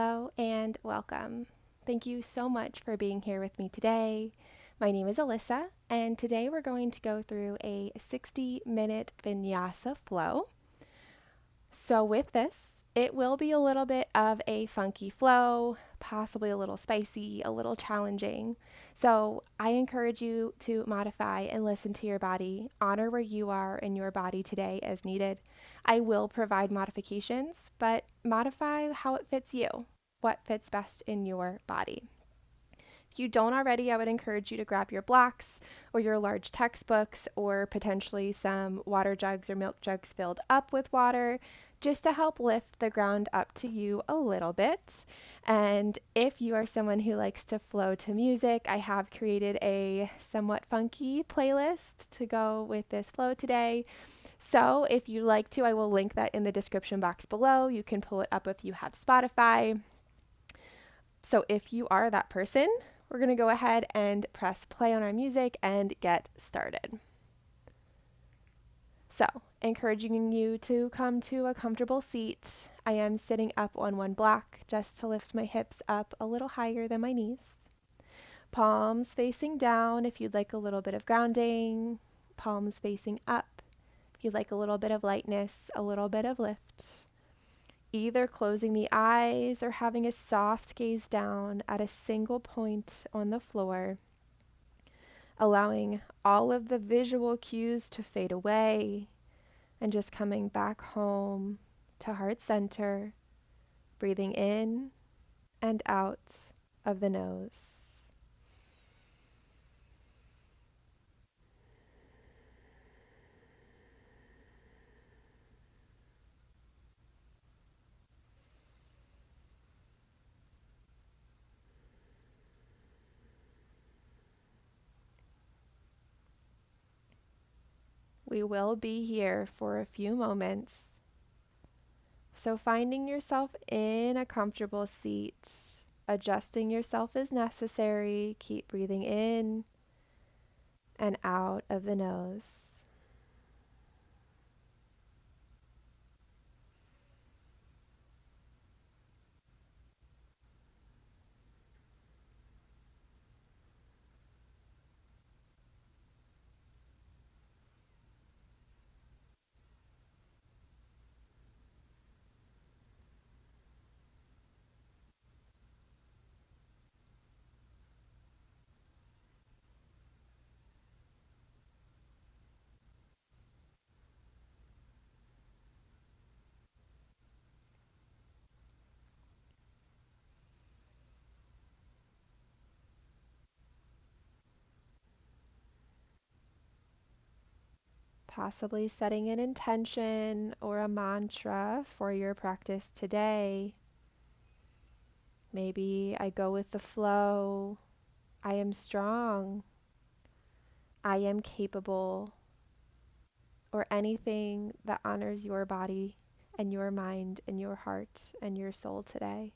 Hello and welcome. Thank you so much for being here with me today. My name is Alyssa, and today we're going to go through a 60-minute vinyasa flow. So, with this, it will be a little bit of a funky flow, possibly a little spicy, a little challenging. So, I encourage you to modify and listen to your body, honor where you are in your body today as needed. I will provide modifications, but modify how it fits you, what fits best in your body. If you don't already, I would encourage you to grab your blocks or your large textbooks or potentially some water jugs or milk jugs filled up with water just to help lift the ground up to you a little bit. And if you are someone who likes to flow to music, I have created a somewhat funky playlist to go with this flow today. So if you'd like to, I will link that in the description box below. You can pull it up if you have Spotify. So if you are that person, we're going to go ahead and press play on our music and get started. So, encouraging you to come to a comfortable seat. I am sitting up on one block just to lift my hips up a little higher than my knees. Palms facing down if you'd like a little bit of grounding. Palms facing up if you'd like a little bit of lightness, a little bit of lift. Either closing the eyes or having a soft gaze down at a single point on the floor, allowing all of the visual cues to fade away and just coming back home to heart center, breathing in and out of the nose. We will be here for a few moments. So finding yourself in a comfortable seat, adjusting yourself as necessary, keep breathing in and out of the nose. Possibly setting an intention or a mantra for your practice today. Maybe I go with the flow. I am strong. I am capable. Or anything that honors your body and your mind and your heart and your soul today.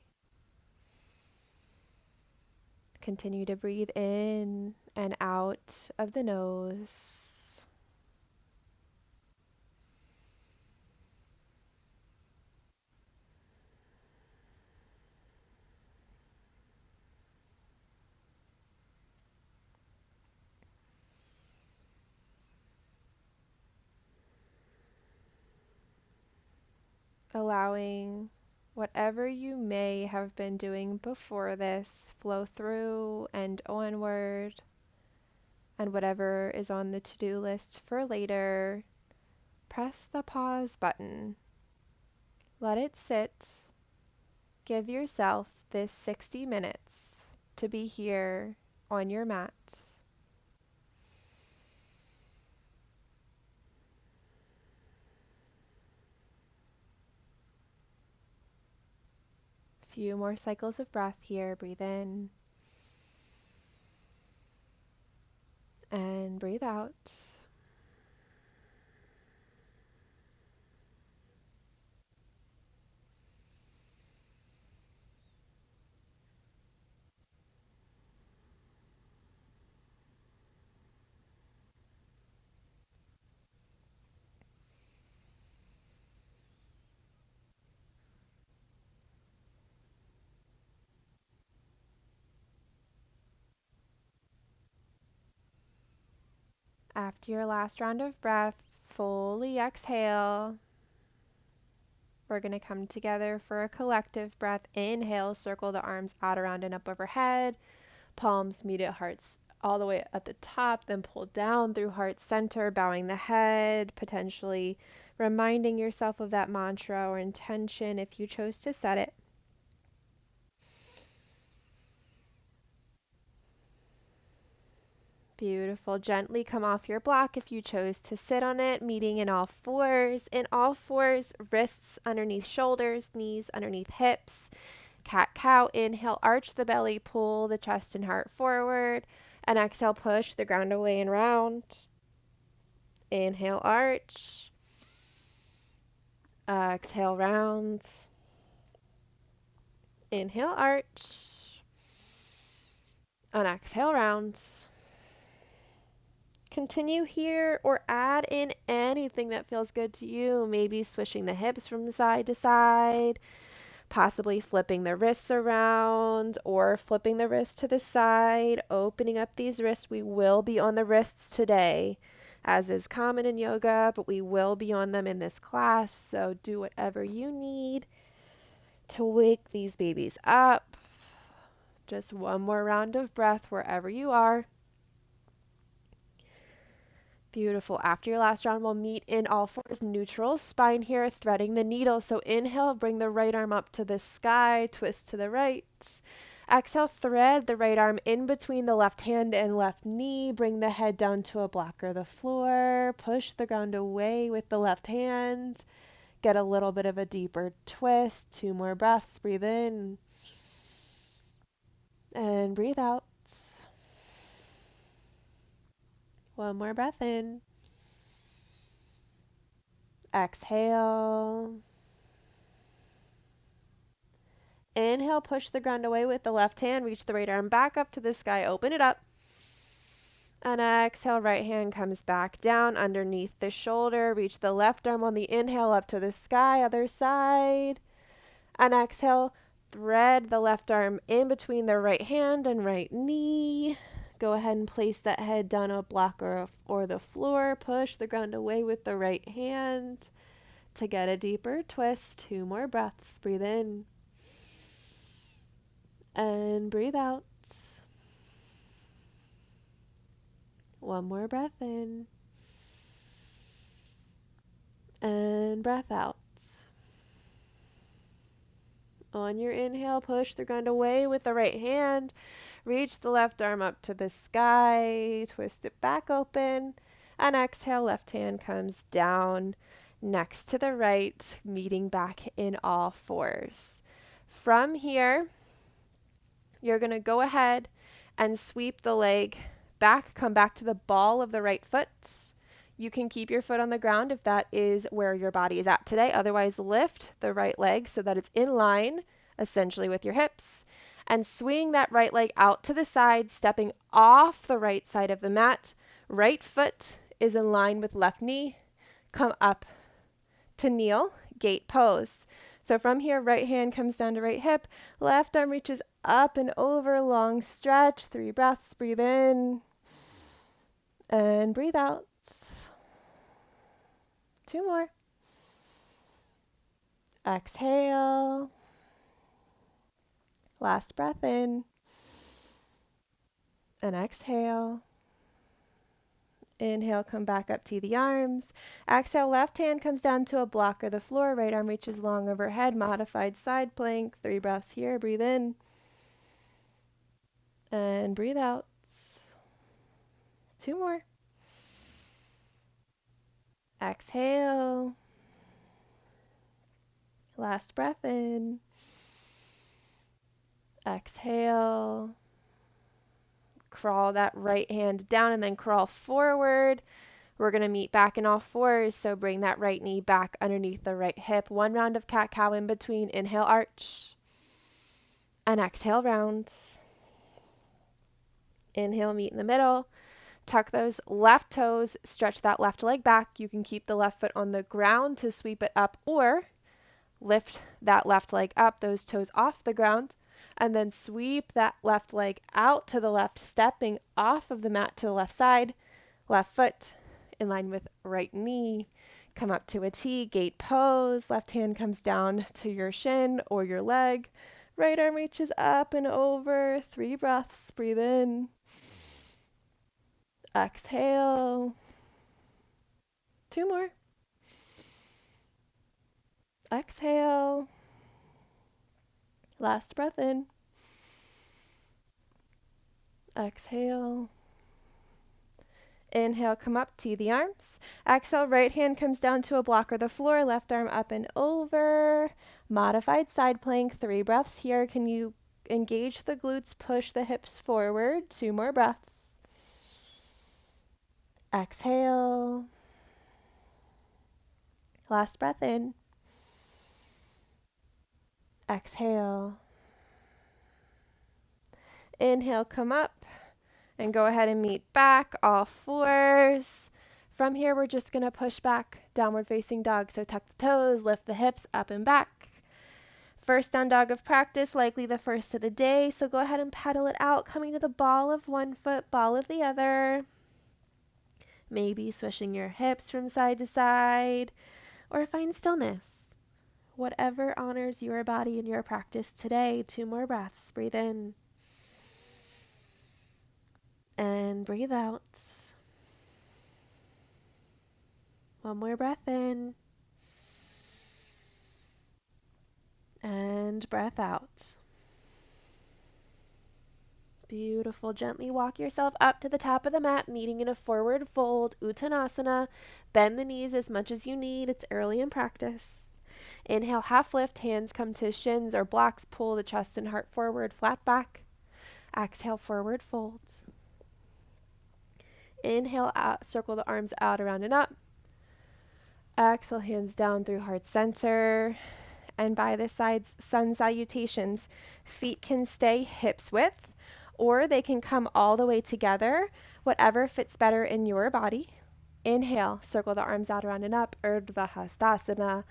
Continue to breathe in and out of the nose. Allowing whatever you may have been doing before this flow through and onward, and whatever is on the to-do list for later, press the pause button. Let it sit. Give yourself this 60 minutes to be here on your mat. Few more cycles of breath here. Breathe in and breathe out. After your last round of breath, fully exhale. We're going to come together for a collective breath. Inhale, circle the arms out, around, and up overhead. Palms meet at hearts all the way at the top, then pull down through heart center, bowing the head, potentially reminding yourself of that mantra or intention if you chose to set it. Beautiful. Gently come off your block if you chose to sit on it, meeting in all fours. In all fours, wrists underneath shoulders, knees underneath hips. Cat-cow. Inhale, arch the belly, pull the chest and heart forward. And exhale, push the ground away and round. Inhale, arch. Exhale, round. Inhale, arch. And exhale, round. Continue here or add in anything that feels good to you. Maybe swishing the hips from side to side, possibly flipping the wrists around or flipping the wrist to the side, opening up these wrists. We will be on the wrists today, as is common in yoga, but we will be on them in this class. So do whatever you need to wake these babies up. Just one more round of breath wherever you are. Beautiful. After your last round, we'll meet in all fours, neutral spine here, threading the needle. So inhale, bring the right arm up to the sky, twist to the right. Exhale, thread the right arm in between the left hand and left knee. Bring the head down to a block or the floor. Push the ground away with the left hand. Get a little bit of a deeper twist. 2 more breaths. Breathe in and breathe out. 1 more breath in. Exhale. Inhale, push the ground away with the left hand. Reach the right arm back up to the sky. Open it up. And exhale, right hand comes back down underneath the shoulder. Reach the left arm on the inhale up to the sky. Other side. And exhale, thread the left arm in between the right hand and right knee. Go ahead and place that head down a block or the floor. Push the ground away with the right hand to get a deeper twist. 2 more breaths. Breathe in. And breathe out. 1 more breath in. And breath out. On your inhale, push the ground away with the right hand. Reach the left arm up to the sky. Twist it back open. And exhale, left hand comes down next to the right, meeting back in all fours. From here, you're going to go ahead and sweep the leg back, come back to the ball of the right foot. You can keep your foot on the ground if that is where your body is at today. Otherwise, lift the right leg so that it's in line, essentially with your hips, and swing that right leg out to the side, stepping off the right side of the mat. Right foot is in line with left knee. Come up to kneel, gate pose. So from here, right hand comes down to right hip, left arm reaches up and over, long stretch, 3 breaths, breathe in and breathe out. 2 more. Exhale. Last breath in and exhale. Inhale, come back up to the arms. Exhale, left hand comes down to a block or the floor. Right arm reaches long overhead, modified side plank. 3 breaths here. Breathe in and breathe out. 2 more. Exhale. Last breath in. Exhale. Crawl that right hand down and then crawl forward. We're going to meet back in all fours, so bring that right knee back underneath the right hip. 1 round of cat-cow in between. Inhale, arch. And exhale, round. Inhale, meet in the middle. Tuck those left toes, stretch that left leg back. You can keep the left foot on the ground to sweep it up, or lift that left leg up, those toes off the ground, and then sweep that left leg out to the left, stepping off of the mat to the left side. Left foot in line with right knee. Come up to a T, gate pose. Left hand comes down to your shin or your leg. Right arm reaches up and over. 3 breaths. Breathe in. Exhale. 2 more. Exhale. Last breath in. Exhale. Inhale, come up, tee the arms. Exhale, right hand comes down to a block or the floor, left arm up and over. Modified side plank, 3 breaths here. Can you engage the glutes, push the hips forward? 2 more breaths. Exhale. Last breath in. Exhale. Inhale, come up. And go ahead and meet back, all fours. From here, we're just going to push back, downward facing dog. So tuck the toes, lift the hips up and back. First down dog of practice, likely the first of the day. So go ahead and pedal it out, coming to the ball of one foot, ball of the other. Maybe swishing your hips from side to side, or find stillness. Whatever honors your body and your practice today. 2 more breaths. Breathe in. And breathe out. 1 more breath in. And breath out. Beautiful. Gently walk yourself up to the top of the mat, meeting in a forward fold, Uttanasana. Bend the knees as much as you need. It's early in practice. Inhale, half lift. Hands come to shins or blocks. Pull the chest and heart forward, flat back. Exhale, forward fold. Inhale, out, circle the arms out, around and up. Exhale, hands down through heart center. And by the sides, sun salutations. Feet can stay hips width, or they can come all the way together, whatever fits better in your body. Inhale, circle the arms out, around and up, Urdhva Hastasana.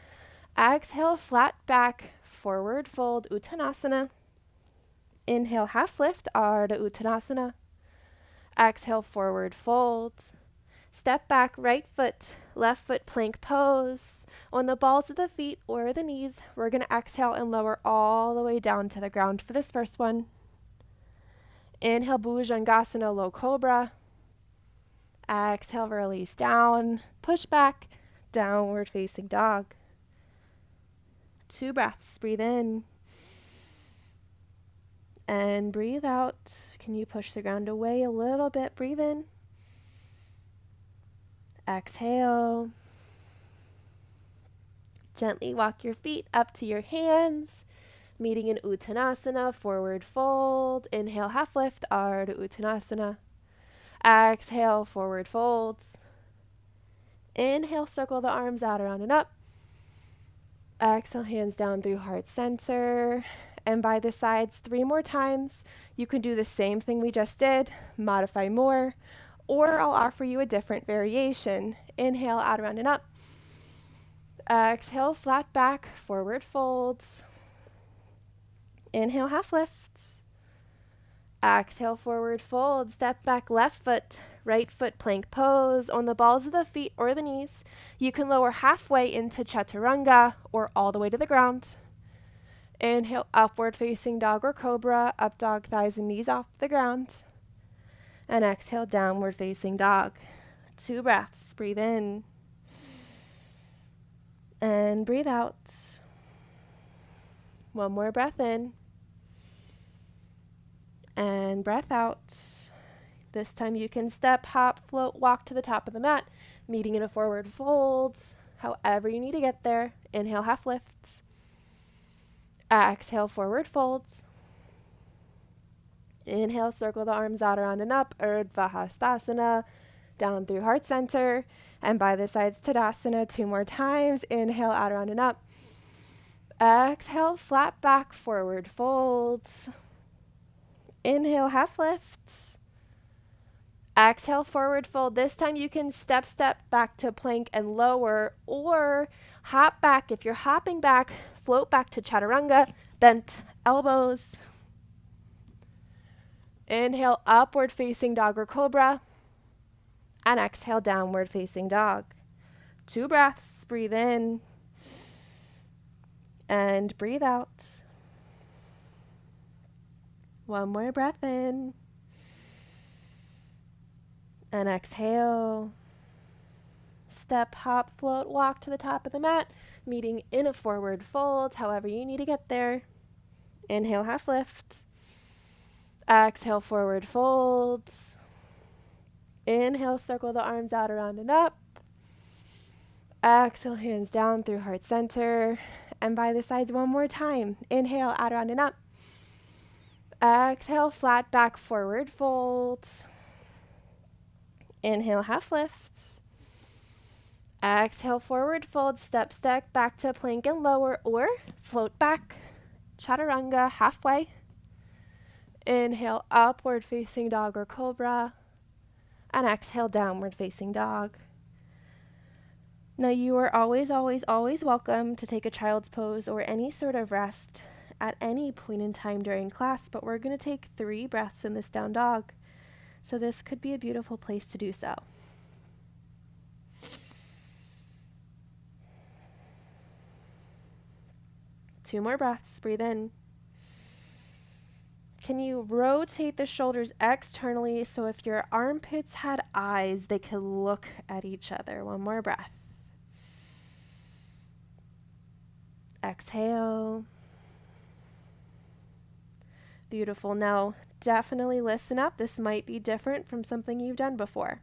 Exhale, flat back, forward fold, Uttanasana. Inhale, half lift, Ardha Uttanasana. Exhale, forward fold. Step back, right foot, left foot plank pose. On the balls of the feet or the knees, we're going to exhale and lower all the way down to the ground for this first one. Inhale, Bhujangasana, low cobra. Exhale, release down, push back, downward facing dog. 2 breaths, breathe in. And breathe out. Can you push the ground away a little bit? Breathe in. Exhale. Gently walk your feet up to your hands, meeting in Uttanasana, forward fold. Inhale, half lift, Ardha Uttanasana. Exhale, forward folds. Inhale, circle the arms out, around and up. Exhale, hands down through heart center. And by the sides 3 more times. You can do the same thing we just did, modify more, or I'll offer you a different variation. Inhale, out, around and up. Exhale, flat back, forward folds. Inhale, half lift. Exhale, forward fold. Step back, left foot, right foot plank pose. On the balls of the feet or the knees, you can lower halfway into chaturanga or all the way to the ground. Inhale, upward facing dog or cobra, up dog, thighs and knees off the ground. And exhale, downward facing dog. 2 breaths, breathe in. And breathe out. 1 more breath in. And breath out. This time you can step, hop, float, walk to the top of the mat, meeting in a forward fold, however you need to get there. Inhale, half lift. Exhale, forward folds. Inhale, circle the arms out, around and up, Urdhva Hastasana, down through heart center. And by the sides, Tadasana, 2 more times. Inhale, out, around and up. Exhale, flat back, forward folds. Inhale, half lift. Exhale, forward fold. This time you can step back to plank and lower, or hop back. If you're hopping back, float back to chaturanga, bent elbows. Inhale, upward facing dog or cobra. And exhale, downward facing dog. 2 breaths. Breathe in and breathe out. 1 more breath in and exhale. Step, hop, float, walk to the top of the mat, meeting in a forward fold, however you need to get there. Inhale, half lift. Exhale, forward fold. Inhale, circle the arms out, around, and up. Exhale, hands down through heart center. And by the sides one more time. Inhale, out, around, and up. Exhale, flat back, forward fold. Inhale, half lift. Exhale, forward fold, step, stack, back to plank and lower, or float back, chaturanga, halfway. Inhale, upward facing dog or cobra. And exhale, downward facing dog. Now you are always, always, always welcome to take a child's pose or any sort of rest at any point in time during class, but we're going to take 3 breaths in this down dog. So this could be a beautiful place to do so. Two more breaths. Breathe in. Can you rotate the shoulders externally so if your armpits had eyes, they could look at each other? One more breath. Exhale. Beautiful. Now, definitely listen up. This might be different from something you've done before.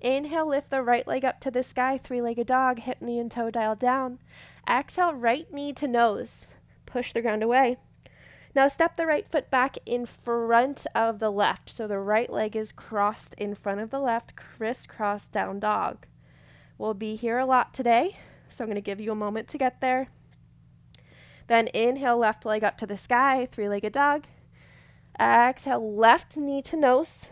Inhale, lift the right leg up to the sky, 3-legged dog, hip, knee, and toe dialed down. Exhale, right knee to nose. Push the ground away. Now step the right foot back in front of the left. So the right leg is crossed in front of the left, crisscross down dog. We'll be here a lot today, so I'm going to give you a moment to get there. Then inhale, left leg up to the sky, 3-legged dog. Exhale, left knee to nose.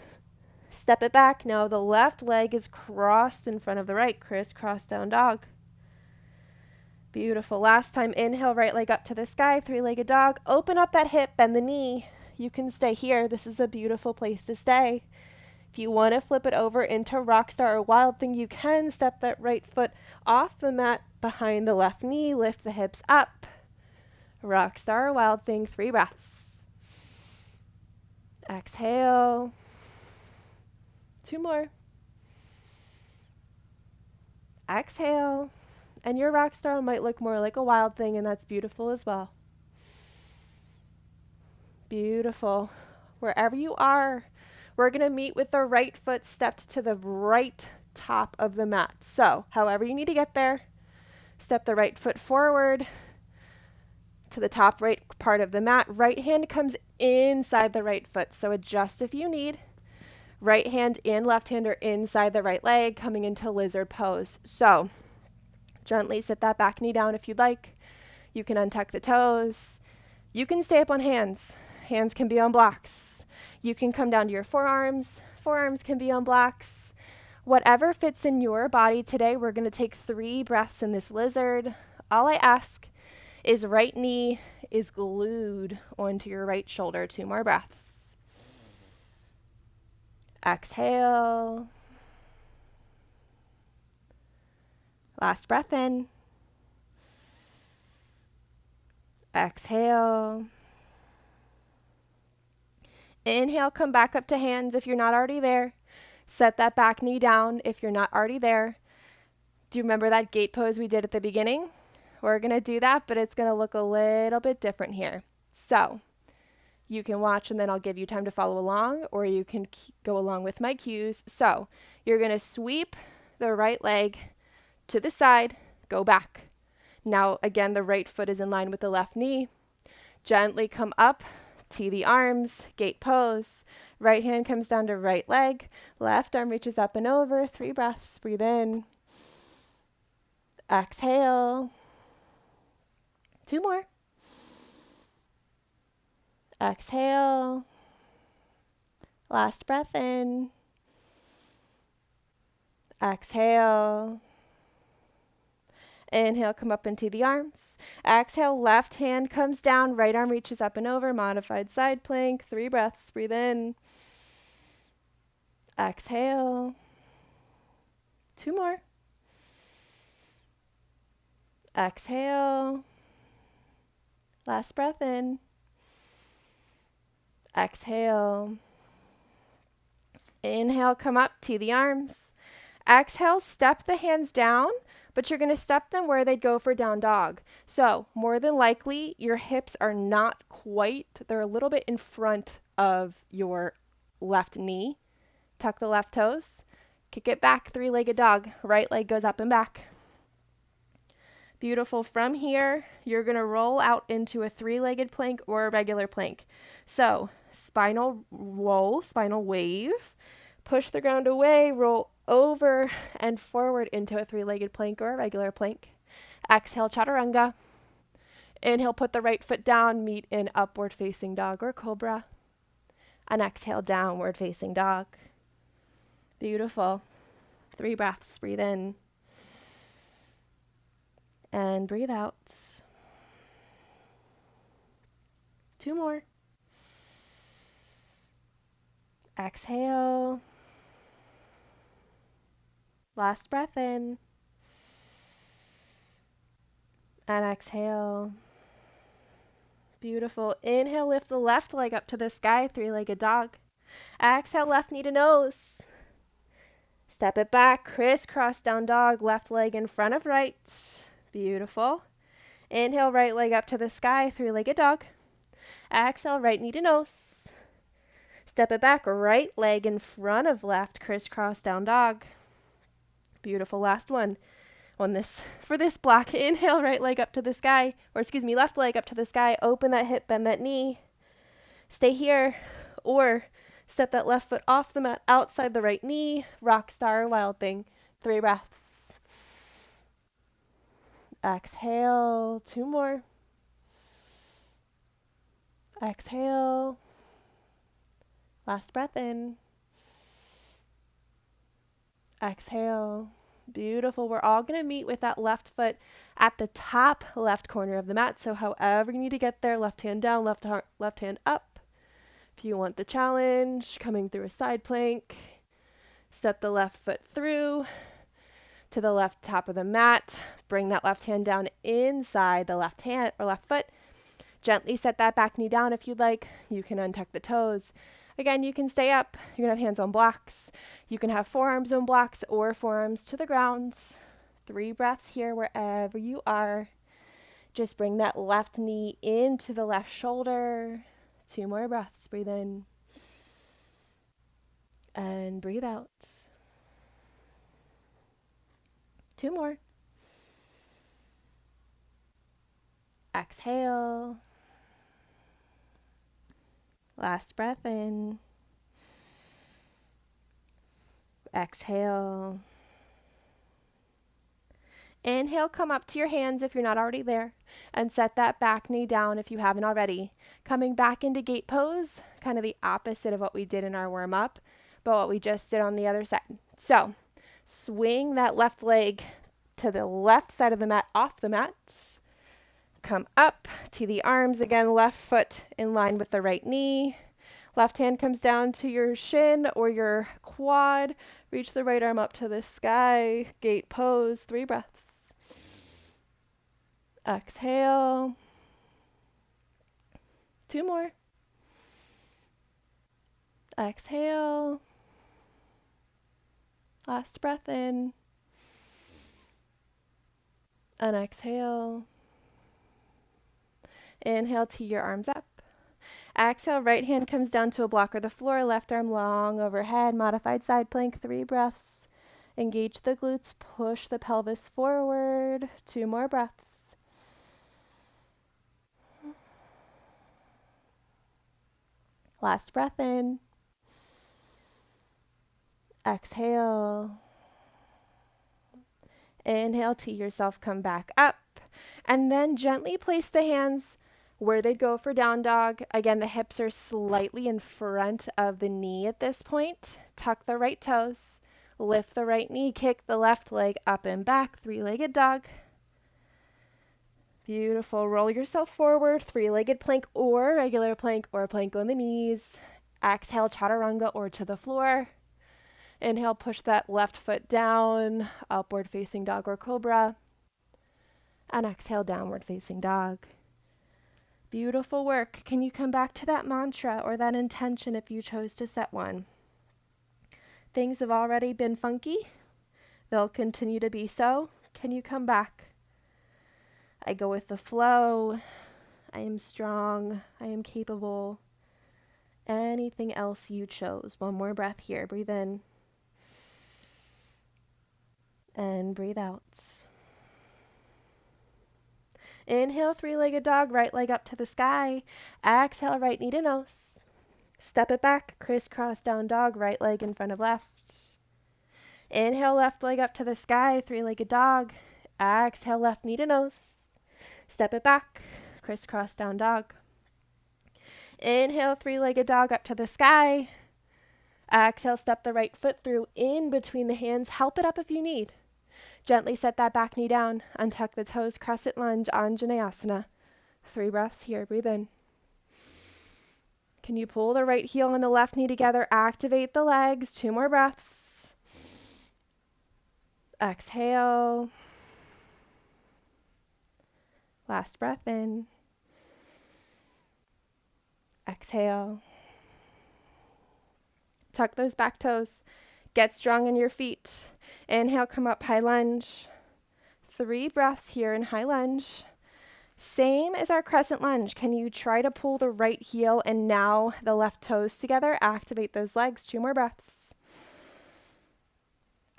Step it back. Now the left leg is crossed in front of the right, crisscross down dog. Beautiful. Last time, inhale, right leg up to the sky, 3-legged dog. Open up that hip, bend the knee. You can stay here. This is a beautiful place to stay. If you want to flip it over into rock star or wild thing, you can step that right foot off the mat behind the left knee. Lift the hips up. Rock star or wild thing, 3 breaths. Exhale. 2 more. Exhale. And your rock star might look more like a wild thing, and that's beautiful as well. Beautiful. Wherever you are, we're going to meet with the right foot stepped to the right top of the mat. So, however you need to get there, step the right foot forward to the top right part of the mat. Right hand comes inside the right foot, so adjust if you need. Right hand and left hand are inside the right leg, coming into lizard pose. So, gently sit that back knee down if you'd like. You can untuck the toes. You can stay up on hands. Hands can be on blocks. You can come down to your forearms. Forearms can be on blocks. Whatever fits in your body today, we're going to take 3 breaths in this lizard. All I ask is right knee is glued onto your right shoulder. 2 more breaths. Exhale. Last breath in. Exhale. Inhale, come back up to hands if you're not already there. Set that back knee down if you're not already there. Do you remember that gate pose we did at the beginning? We're going to do that, but it's going to look a little bit different here. So you can watch and then I'll give you time to follow along, or you can go along with my cues. So you're going to sweep the right leg to the side, go back. Now, again, the right foot is in line with the left knee. Gently come up, tee the arms, gate pose. Right hand comes down to right leg. Left arm reaches up and over. 3 breaths. Breathe in. Exhale. 2 more. Exhale. Last breath in. Exhale. Inhale, come up into the arms. Exhale, left hand comes down, right arm reaches up and over, modified side plank. 3 breaths, breathe in. Exhale. 2 more. Exhale. Last breath in. Exhale. Inhale, come up to the arms. Exhale, step the hands down, but you're going to step them where they'd go for down dog. So more than likely, your hips are not quite, they're a little bit in front of your left knee. Tuck the left toes. Kick it back, three-legged dog. Right leg goes up and back. Beautiful. From here, you're going to roll out into a three-legged plank or a regular plank. So spinal roll, spinal wave. Push the ground away, roll over and forward into a three-legged plank or a regular plank. Exhale, chaturanga. Inhale, put the right foot down, meet in upward facing dog or cobra. And exhale, downward facing dog. Beautiful. 3 breaths. Breathe in. And breathe out. 2 more. Exhale. Last breath in. And exhale. Beautiful. Inhale, lift the left leg up to the sky, three-legged dog. Exhale, left knee to nose. Step it back, crisscross down dog, left leg in front of right. Beautiful. Inhale, right leg up to the sky, three-legged dog. Exhale, right knee to nose. Step it back, right leg in front of left, crisscross down dog. Beautiful. Last one. For this block, inhale, right leg up to the sky, left leg up to the sky, open that hip, bend that knee. Stay here, or step that left foot off the mat outside the right knee, rock star, wild thing. 3 breaths. Exhale, 2 more. Exhale. Last breath in. Exhale. Beautiful. We're all going to meet with that left foot at the top left corner of the mat. So however you need to get there, left hand down, left hand up. If you want the challenge, coming through a side plank, step the left foot through to the left top of the mat. Bring that left hand down inside the left hand or left foot. Gently set that back knee down if you'd like. You can untuck the toes. Again, you can stay up. You're going to have hands on blocks. You can have forearms on blocks or forearms to the ground. 3 breaths here wherever you are. Just bring that left knee into the left shoulder. 2 more breaths. Breathe in. And breathe out. 2 more. Exhale. Last breath in. Exhale. Inhale, come up to your hands if you're not already there, and set that back knee down if you haven't already. Coming back into gate pose, kind of the opposite of what we did in our warm-up, but what we just did on the other side. So, swing that left leg to the left side of the mat, off the mat. Come up to the arms again, left foot in line with the right knee. Left hand comes down to your shin or your quad. Reach the right arm up to the sky. Gate pose, 3 breaths. Exhale. 2 more. Exhale. Last breath in. And exhale. Inhale, tee your arms up. Exhale, right hand comes down to a block or the floor, left arm long overhead, modified side plank, 3 breaths. Engage the glutes, push the pelvis forward, 2 more breaths. Last breath in. Exhale. Inhale, tee yourself, come back up. And then gently place the hands where they'd go for down dog. Again, the hips are slightly in front of the knee at this point. Tuck the right toes, lift the right knee, kick the left leg up and back, 3-legged dog. Beautiful. Roll yourself forward, 3-legged plank or regular plank or plank on the knees. Exhale, chaturanga or to the floor. Inhale, push that left foot down, upward facing dog or cobra. And exhale, downward facing dog. Beautiful work. Can you come back to that mantra or that intention if you chose to set one? Things have already been funky. They'll continue to be so. Can you come back? I go with the flow. I am strong. I am capable. Anything else you chose. One more breath here. Breathe in. And breathe out. Inhale, three-legged dog, right leg up to the sky. Exhale, right knee to nose. Step it back, crisscross down dog, right leg in front of left. Inhale, left leg up to the sky, three-legged dog. Exhale, left knee to nose. Step it back, crisscross down dog. Inhale, three-legged dog up to the sky. Exhale, step the right foot through in between the hands. Help it up if you need. Gently set that back knee down. Untuck the toes, crescent lunge, Anjaneyasana. 3 breaths here. Breathe in. Can you pull the right heel and the left knee together? Activate the legs. 2 more breaths. Exhale. Last breath in. Exhale. Tuck those back toes. Get strong in your feet. Inhale, come up, high lunge. 3 breaths here in high lunge. Same as our crescent lunge. Can you try to pull the right heel and now the left toes together? Activate those legs. 2 more breaths.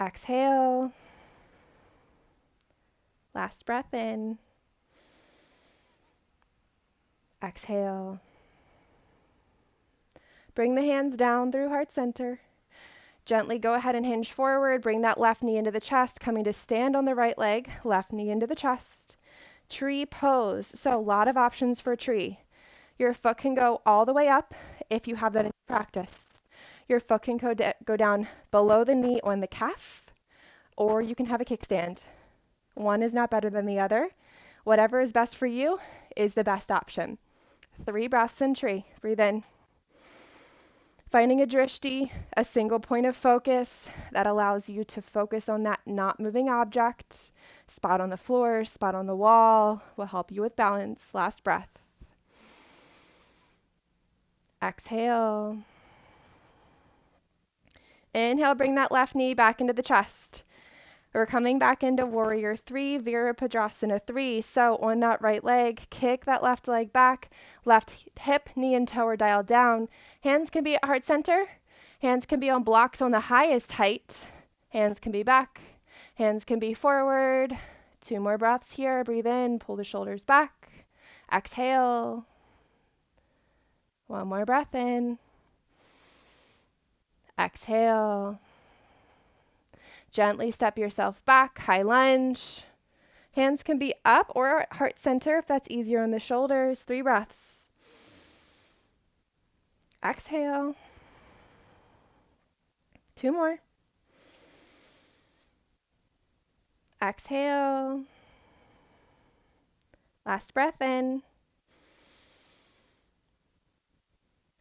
Exhale. Last breath in. Exhale. Bring the hands down through heart center. Gently go ahead and hinge forward. Bring that left knee into the chest, coming to stand on the right leg. Left knee into the chest. Tree pose. So a lot of options for tree. Your foot can go all the way up if you have that in practice. Your foot can go down below the knee on the calf, or you can have a kickstand. One is not better than the other. Whatever is best for you is the best option. 3 breaths in tree. Breathe in. Finding a drishti, a single point of focus that allows you to focus on that not moving object. Spot on the floor, spot on the wall will help you with balance. Last breath. Exhale. Inhale, bring that left knee back into the chest. We're coming back into Warrior 3, Virabhadrasana 3. So on that right leg, kick that left leg back, left hip, knee, and toe are dialed down. Hands can be at heart center. Hands can be on blocks on the highest height. Hands can be back. Hands can be forward. 2 more breaths here. Breathe in, pull the shoulders back. Exhale. 1 more breath in. Exhale. Gently step yourself back, high lunge. Hands can be up or at heart center if that's easier on the shoulders. 3 breaths. Exhale. 2 more. Exhale. Last breath in.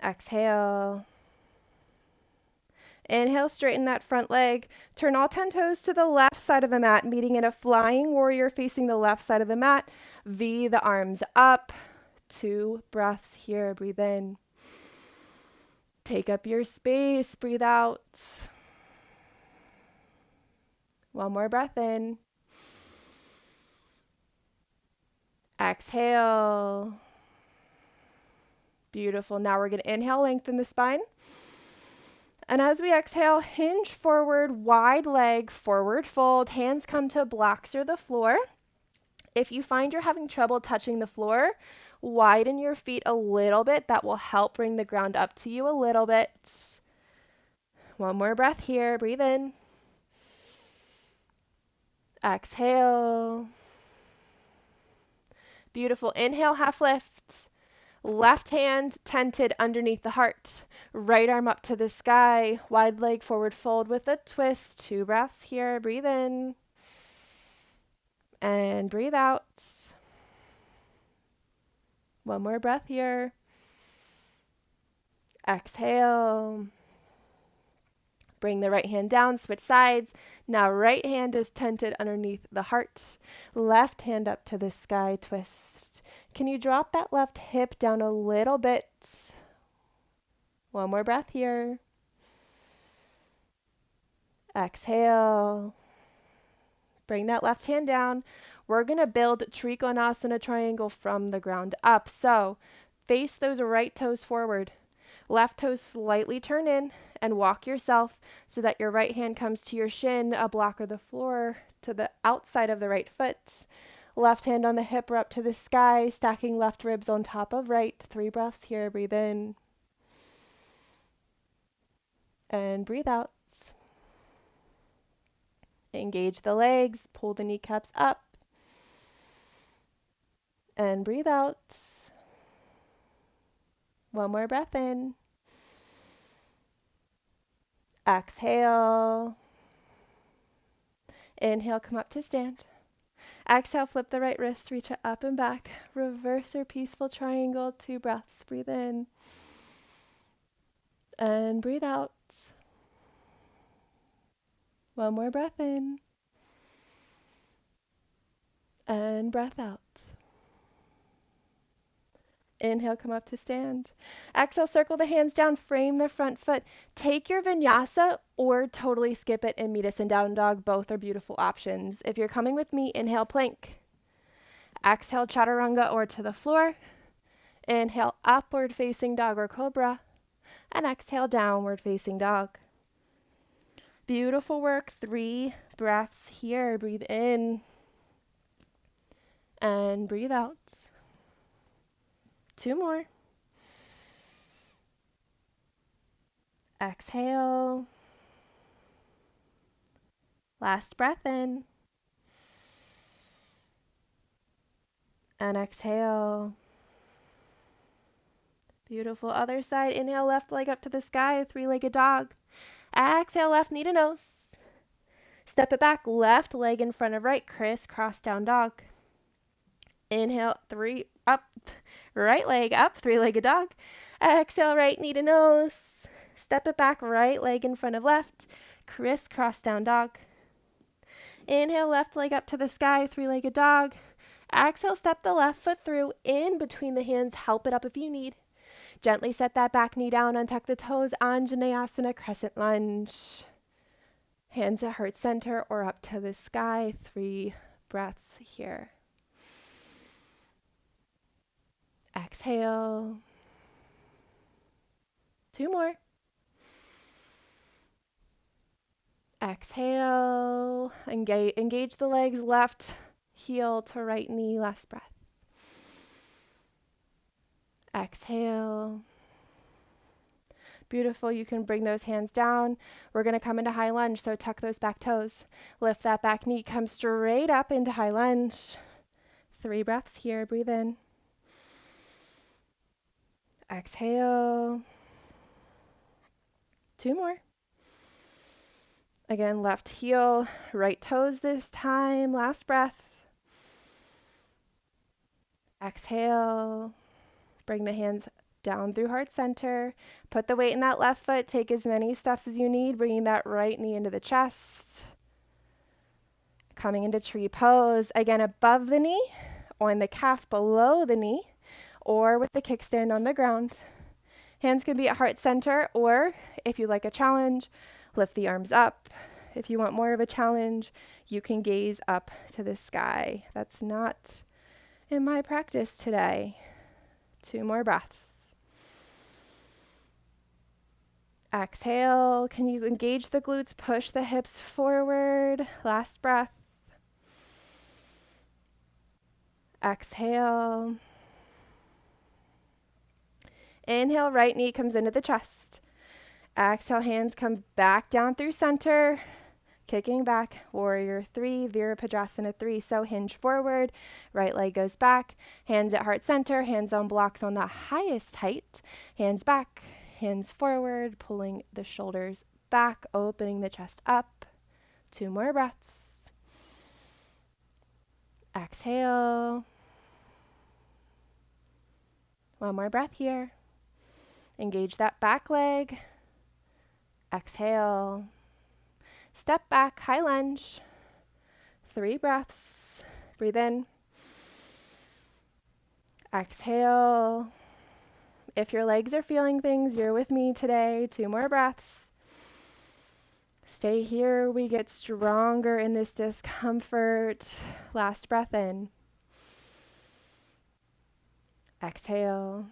Exhale. Inhale, straighten that front leg. Turn all 10 toes to the left side of the mat, meeting in a flying warrior facing the left side of the mat. V the arms up. 2 breaths here. Breathe in. Take up your space. Breathe out. 1 more breath in. Exhale. Beautiful. Now we're going to inhale, lengthen the spine. And as we exhale, hinge forward, wide leg, forward fold. Hands come to blocks or the floor. If you find you're having trouble touching the floor, widen your feet a little bit. That will help bring the ground up to you a little bit. 1 more breath here. Breathe in. Exhale. Beautiful. Inhale, half lift. Left hand tented underneath the heart. Right arm up to the sky. Wide leg forward fold with a twist. 2 breaths here. Breathe in. And breathe out. 1 more breath here. Exhale. Bring the right hand down, switch sides. Now right hand is tented underneath the heart. Left hand up to the sky, twist. Can you drop that left hip down a little bit? One more breath here. Exhale. Bring that left hand down. We're going to build Trikonasana triangle from the ground up. So face those right toes forward. Left toes slightly turn in and walk yourself so that your right hand comes to your shin, a block or the floor to the outside of the right foot. Left hand on the hip or up to the sky, stacking left ribs on top of right. 3 breaths here. Breathe in. And breathe out. Engage the legs. Pull the kneecaps up. And breathe out. One more breath in. Exhale. Inhale, come up to stand. Exhale, flip the right wrist, reach it up and back. Reverse or peaceful triangle, 2 breaths. Breathe in. And breathe out. One more breath in. And breath out. Inhale, come up to stand. Exhale, circle the hands down, frame the front foot. Take your vinyasa or totally skip it and meet us in down dog. Both are beautiful options. If you're coming with me, inhale, plank. Exhale, chaturanga or to the floor. Inhale, upward facing dog or cobra. And exhale, downward facing dog. Beautiful work. 3 breaths here. Breathe in. And breathe out. 2 more. Exhale. Last breath in. And exhale. Beautiful. Other side. Inhale, left leg up to the sky, 3-legged dog. Exhale, left knee to nose. Step it back, left leg in front of right, crisscross down dog. Inhale, 3 up, right leg up, 3-legged dog. Exhale, right knee to nose. Step it back, right leg in front of left, crisscross down dog. Inhale, left leg up to the sky, 3-legged dog. Exhale, step the left foot through in between the hands, help it up if you need. Gently set that back knee down, untuck the toes, Anjaneyasana, crescent lunge. Hands at heart center or up to the sky, 3 breaths here. Exhale. 2 more. Exhale. Engage the legs, left heel to right knee, last breath. Exhale. Beautiful. You can bring those hands down. We're going to come into high lunge, so tuck those back toes. Lift that back knee, come straight up into high lunge. 3 breaths here. Breathe in. Exhale. 2 more. Again, left heel, right toes this time. Last breath. Exhale. Bring the hands down through heart center. Put the weight in that left foot. Take as many steps as you need, bringing that right knee into the chest. Coming into tree pose. Again, above the knee, on the calf below the knee, or with the kickstand on the ground. Hands can be at heart center, or if you like a challenge, lift the arms up. If you want more of a challenge, you can gaze up to the sky. That's not in my practice today. 2 more breaths. Exhale. Can you engage the glutes? Push the hips forward. Last breath. Exhale. Inhale, right knee comes into the chest. Exhale, hands come back down through center. Kicking back, warrior 3, Virabhadrasana 3. So hinge forward, right leg goes back. Hands at heart center, hands on blocks on the highest height. Hands back, hands forward, pulling the shoulders back, opening the chest up. 2 more breaths. Exhale. 1 more breath here. Engage that back leg. Exhale. Step back, high lunge. 3 breaths. Breathe in. Exhale. If your legs are feeling things, you're with me today. 2 more breaths. Stay here. We get stronger in this discomfort. Last breath in. Exhale.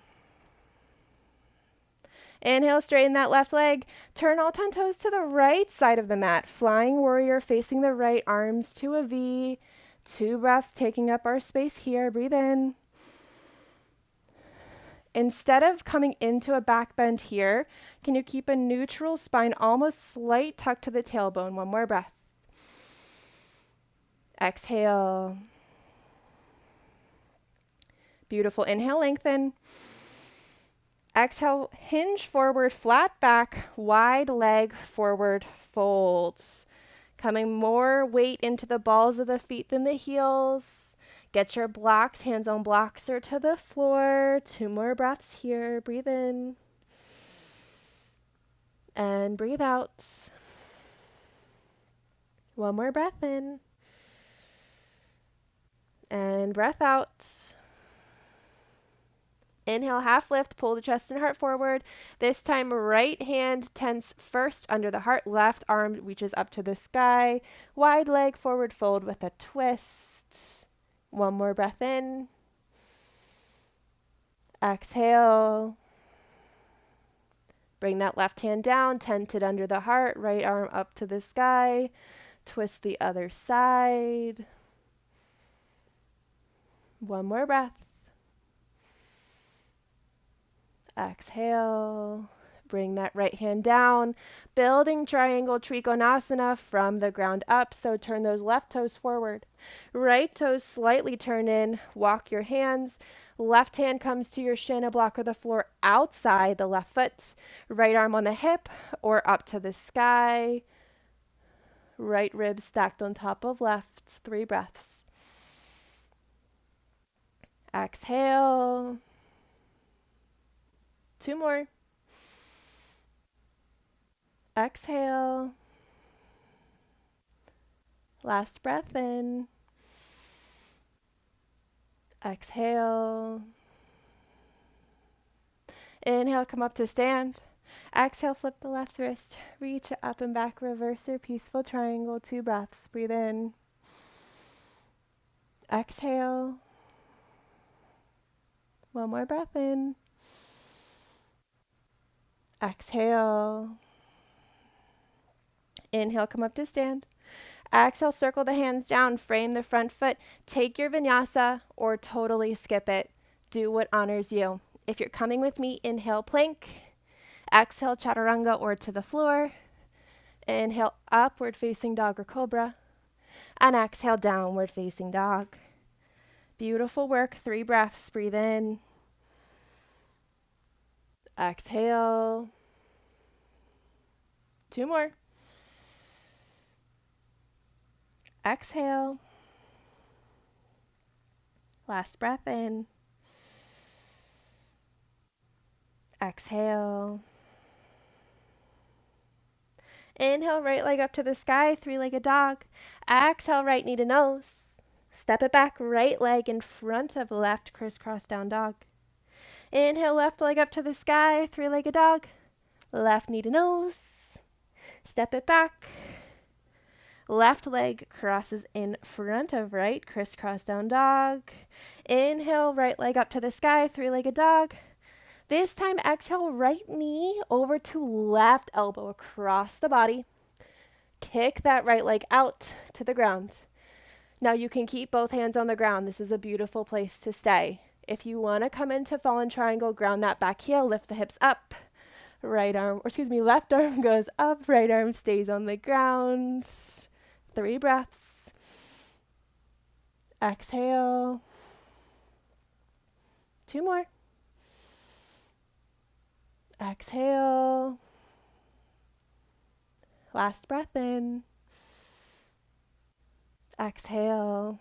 Inhale, straighten that left leg. Turn all 10 toes to the right side of the mat. Flying warrior facing the right, arms to a V. 2 breaths, taking up our space here. Breathe in. Instead of coming into a back bend here, can you keep a neutral spine, almost slight tuck to the tailbone? 1 more breath. Exhale. Beautiful. Inhale, lengthen. Exhale, hinge forward, flat back, wide leg forward folds. Coming more weight into the balls of the feet than the heels. Get your blocks, hands on blocks or to the floor. 2 more breaths here. Breathe in. And breathe out. 1 more breath in. And breath out. Inhale, half lift, pull the chest and heart forward. This time, right hand tense first under the heart, left arm reaches up to the sky. Wide leg forward fold with a twist. 1 more breath in. Exhale. Bring that left hand down, tented under the heart, right arm up to the sky. Twist the other side. 1 more breath. Exhale. Bring that right hand down. Building triangle trikonasana from the ground up. So turn those left toes forward. Right toes slightly turn in. Walk your hands. Left hand comes to your shin, a block of the floor outside the left foot. Right arm on the hip or up to the sky. Right rib stacked on top of left. 3 breaths. Exhale. 2 more. Exhale. Last breath in. Exhale. Inhale, come up to stand. Exhale, flip the left wrist. Reach up and back, reverse or peaceful triangle. 2 breaths. Breathe in. Exhale. 1 more breath in. Exhale. Inhale, come up to stand. Exhale, circle the hands down, frame the front foot. Take your vinyasa or totally skip it. Do what honors you. If you're coming with me, inhale, plank. Exhale, chaturanga or to the floor. Inhale, upward facing dog or cobra. And exhale, downward facing dog. Beautiful work. 3 breaths. Breathe in. Exhale. 2 more. Exhale. Last breath in. Exhale. Inhale, right leg up to the sky, 3-legged dog. Exhale, right knee to nose. Step it back, right leg in front of left, crisscross down dog. Inhale, left leg up to the sky, 3-legged dog. Left knee to nose. Step it back. Left leg crosses in front of right, crisscross down dog. Inhale, right leg up to the sky, 3-legged dog. This time, exhale, right knee over to left elbow across the body. Kick that right leg out to the ground. Now you can keep both hands on the ground. This is a beautiful place to stay. If you want to come into fallen triangle, ground that back heel, lift the hips up. Left arm goes up, right arm stays on the ground. 3 breaths. Exhale. 2 more. Exhale. Last breath in. Exhale.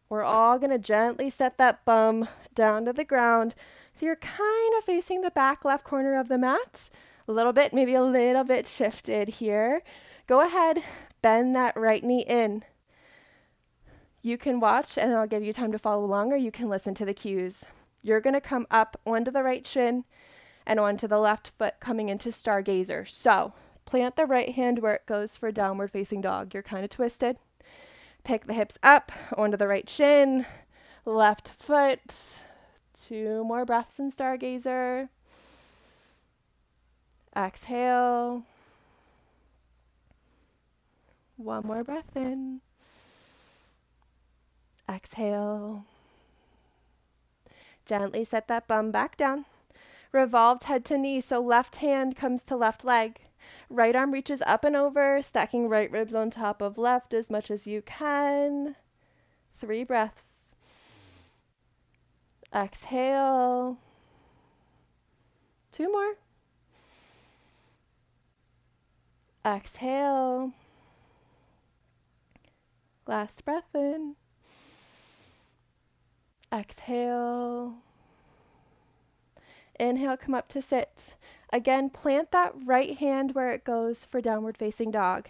We're all going to gently set that bum down to the ground. So you're kind of facing the back left corner of the mat. A little bit, maybe a little bit shifted here. Go ahead, bend that right knee in. You can watch and I'll give you time to follow along, or you can listen to the cues. You're going to come up onto the right shin and onto the left foot, coming into stargazer. So plant the right hand where it goes for downward facing dog. You're kind of twisted. Pick the hips up onto the right shin, left foot. 2 more breaths in stargazer. Exhale. 1 more breath in. Exhale. Gently set that bum back down. Revolved head to knee, so left hand comes to left leg. Right arm reaches up and over, stacking right ribs on top of left as much as you can. 3 breaths. Exhale. 2 more. Exhale. Last breath in. Exhale. Inhale, come up to sit. Again, plant that right hand where it goes for downward facing dog.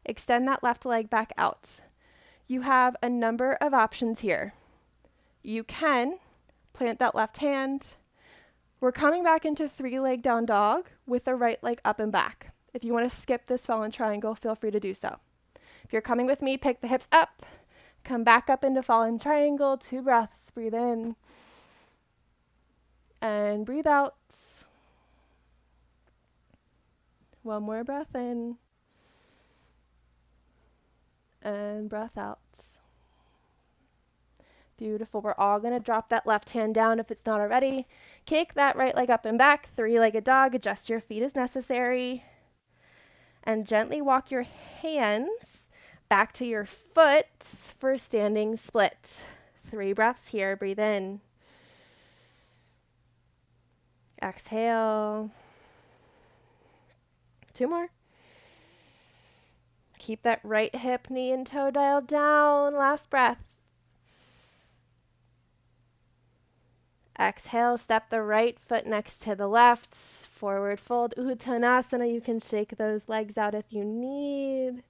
Extend that left leg back out. You have a number of options here. You can plant that left hand. We're coming back into 3-leg down dog with the right leg up and back. If you want to skip this fallen triangle, feel free to do so. If you're coming with me, pick the hips up. Come back up into fallen triangle. 2 breaths. Breathe in. And breathe out. 1 more breath in. And breath out. Beautiful. We're all going to drop that left hand down if it's not already. Kick that right leg up and back. 3-legged dog. Adjust your feet as necessary. And gently walk your hands back to your foot for standing split. 3 breaths here. Breathe in. Exhale. 2 more. Keep that right hip, knee, and toe dialed down. Last breath. Exhale, step the right foot next to the left. Forward fold, Uttanasana. You can shake those legs out if you need.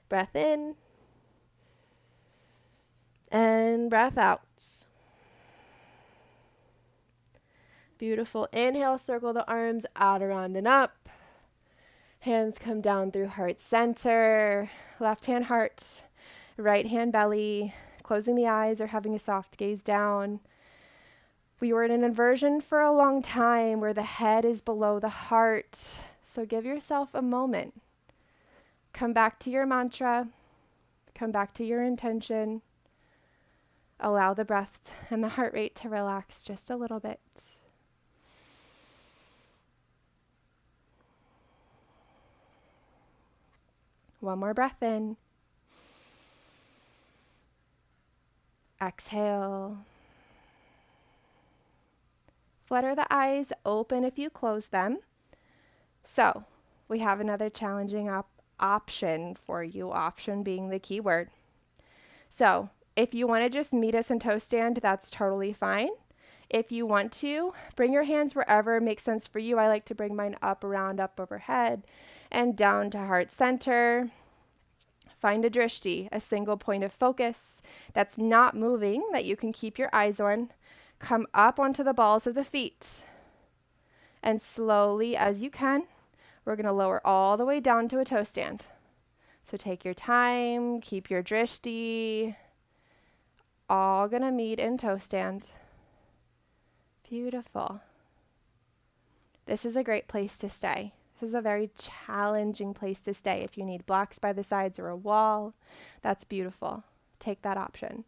Breath in. And breath out. Beautiful. Inhale, circle the arms out, around, and up. Hands come down through heart center. Left hand heart, right hand belly. Closing the eyes or having a soft gaze down. We were in an inversion for a long time where the head is below the heart. So give yourself a moment. Come back to your mantra. Come back to your intention. Allow the breath and the heart rate to relax just a little bit. One more breath in. Exhale. Flutter the eyes open if you close them. So we have another challenging option for you, option being the key word. So if you want to just meet us in toe stand, that's totally fine. If you want to, bring your hands wherever makes sense for you. I like to bring mine up, around, up overhead, and down to heart center. Find a drishti, a single point of focus that's not moving, that you can keep your eyes on. Come up onto the balls of the feet. And slowly as you can, we're going to lower all the way down to a toe stand. So take your time, keep your drishti. All going to meet in toe stand. Beautiful. This is a great place to stay. This is a very challenging place to stay. If you need blocks by the sides or a wall, that's beautiful. Take that option.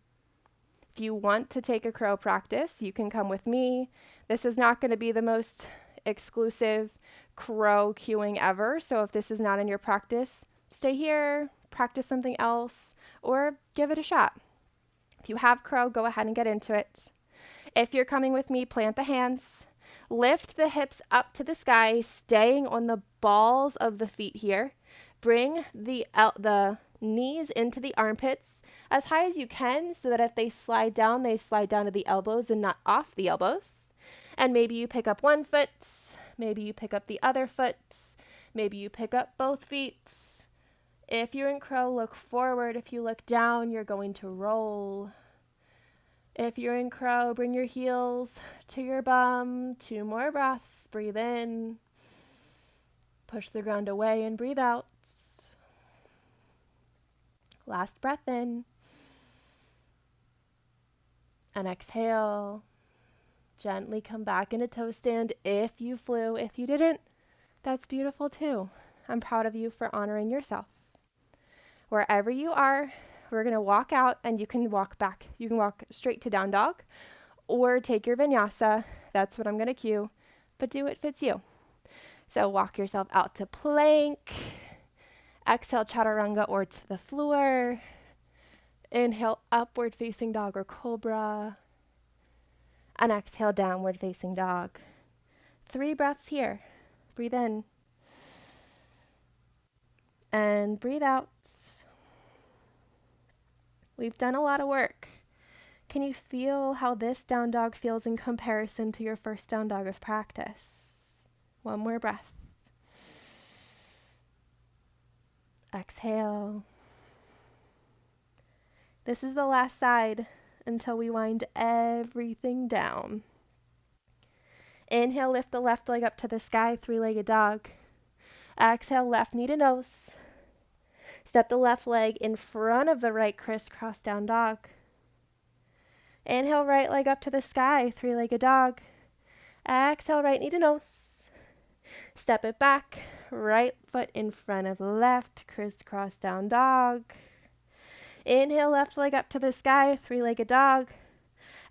If you want to take a crow practice, you can come with me. This is not going to be the most exclusive crow cueing ever. So if this is not in your practice, stay here, practice something else, or give it a shot. If you have crow, go ahead and get into it. If you're coming with me, plant the hands. Lift the hips up to the sky, staying on the balls of the feet here. Bring the knees into the armpits as high as you can so that if they slide down to the elbows and not off the elbows. And maybe you pick up one foot, Maybe you pick up the other foot. Maybe you pick up both feet. If you're in crow, look forward. If you look down, you're going to roll. If you're in crow, bring your heels to your bum. 2 more breaths. Breathe in. Push the ground away and breathe out. Last breath in. And exhale. Gently come back into toe stand if you flew. If you didn't, that's beautiful too. I'm proud of you for honoring yourself. Wherever you are, we're going to walk out and you can walk back. You can walk straight to down dog or take your vinyasa. That's what I'm going to cue, but do what fits you. So walk yourself out to plank. Exhale, chaturanga or to the floor. Inhale, upward facing dog or cobra. And exhale, downward facing dog. 3 breaths here. Breathe in. And breathe out. We've done a lot of work. Can you feel how this down dog feels in comparison to your first down dog of practice? 1 more breath. Exhale. This is the last side until we wind everything down. Inhale, lift the left leg up to the sky, 3-legged dog. Exhale, left knee to nose. Step the left leg in front of the right, crisscross down dog. Inhale, right leg up to the sky, 3-legged dog. Exhale, right knee to nose. Step it back, right foot in front of left, crisscross down dog. Inhale, left leg up to the sky, 3-legged dog.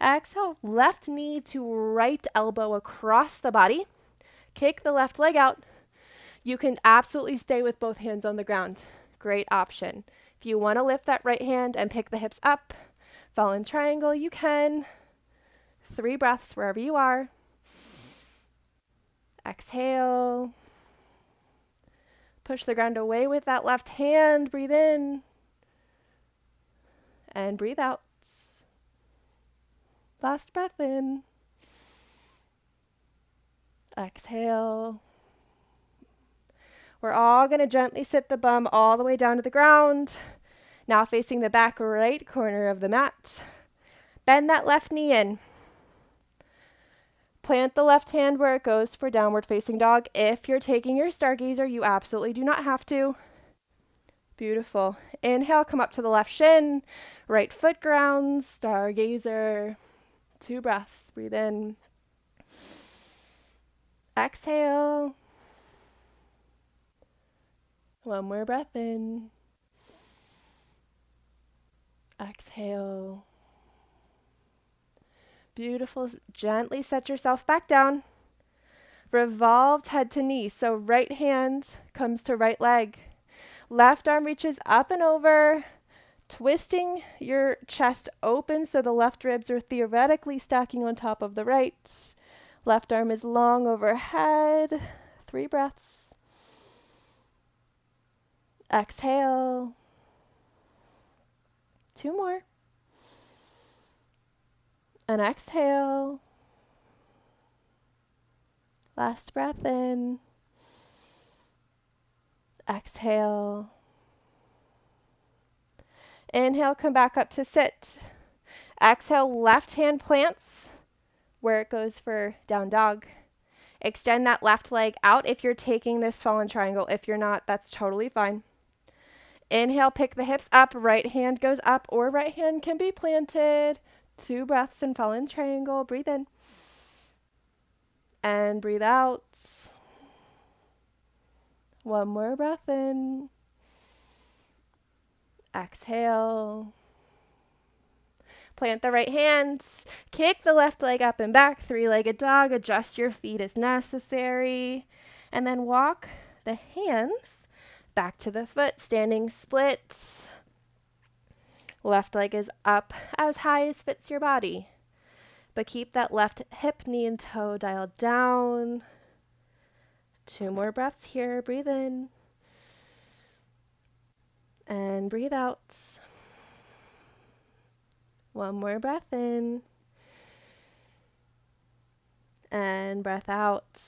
Exhale, left knee to right elbow across the body. Kick the left leg out. You can absolutely stay with both hands on the ground. Great option. If you want to lift that right hand and pick the hips up, fallen triangle, you can. 3 breaths wherever you are. Exhale. Push the ground away with that left hand. Breathe in. And breathe out. Last breath in. Exhale. We're all going to gently sit the bum all the way down to the ground. Now facing the back right corner of the mat. Bend that left knee in. Plant the left hand where it goes for downward facing dog. If you're taking your stargazer, you absolutely do not have to. Beautiful. Inhale, come up to the left shin. Right foot grounds, stargazer. 2 breaths. Breathe in. Exhale. 1 more breath in. Exhale. Beautiful. Gently set yourself back down. Revolved head to knee. So right hand comes to right leg. Left arm reaches up and over, twisting your chest open so the left ribs are theoretically stacking on top of the right. Left arm is long overhead. 3 breaths. Exhale. 2 more. And exhale. Last breath in. Exhale. Inhale, come back up to sit. Exhale, left hand plants where it goes for down dog. Extend that left leg out if you're taking this fallen triangle. If you're not, that's totally fine. Inhale, pick the hips up. Right hand goes up or right hand can be planted. 2 breaths in fallen triangle. Breathe in. And breathe out. 1 more breath in. Exhale. Plant the right hands. Kick the left leg up and back. 3-legged dog. Adjust your feet as necessary. And then walk the hands back to the foot. Standing split. Left leg is up as high as fits your body. But keep that left hip, knee, and toe dialed down. 2 more breaths here. Breathe in. And breathe out. 1 more breath in. And breath out.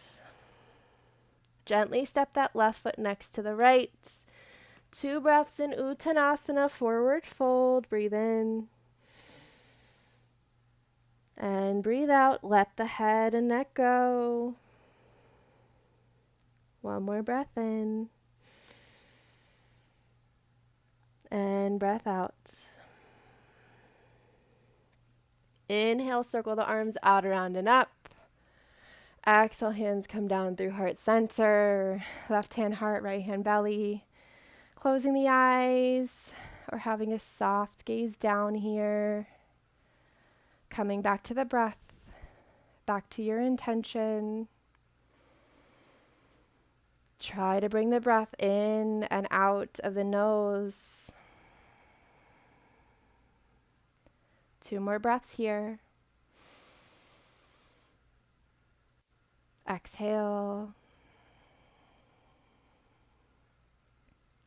Gently step that left foot next to the right. 2 breaths in Uttanasana, forward fold. Breathe in. And breathe out. Let the head and neck go. 1 more breath in. And breath out. Inhale, circle the arms out, around, and up. Exhale, hands come down through heart center. Left hand heart, right hand belly. Closing the eyes or having a soft gaze down here. Coming back to the breath, back to your intention. Try to bring the breath in and out of the nose. 2 more breaths here. Exhale.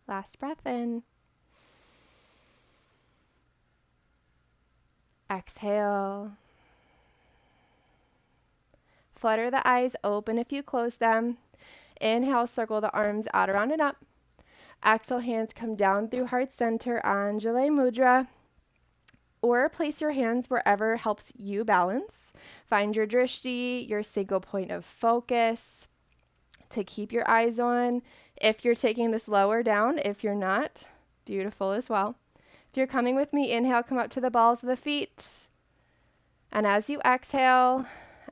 Last breath in. Exhale. Flutter the eyes open if you close them. Inhale, circle the arms out, around, and up. Exhale, hands come down through heart center, Anjali Mudra. Or place your hands wherever helps you balance. Find your drishti, your single point of focus to keep your eyes on. If you're taking this lower down, if you're not, beautiful as well. If you're coming with me, inhale, come up to the balls of the feet. And as you exhale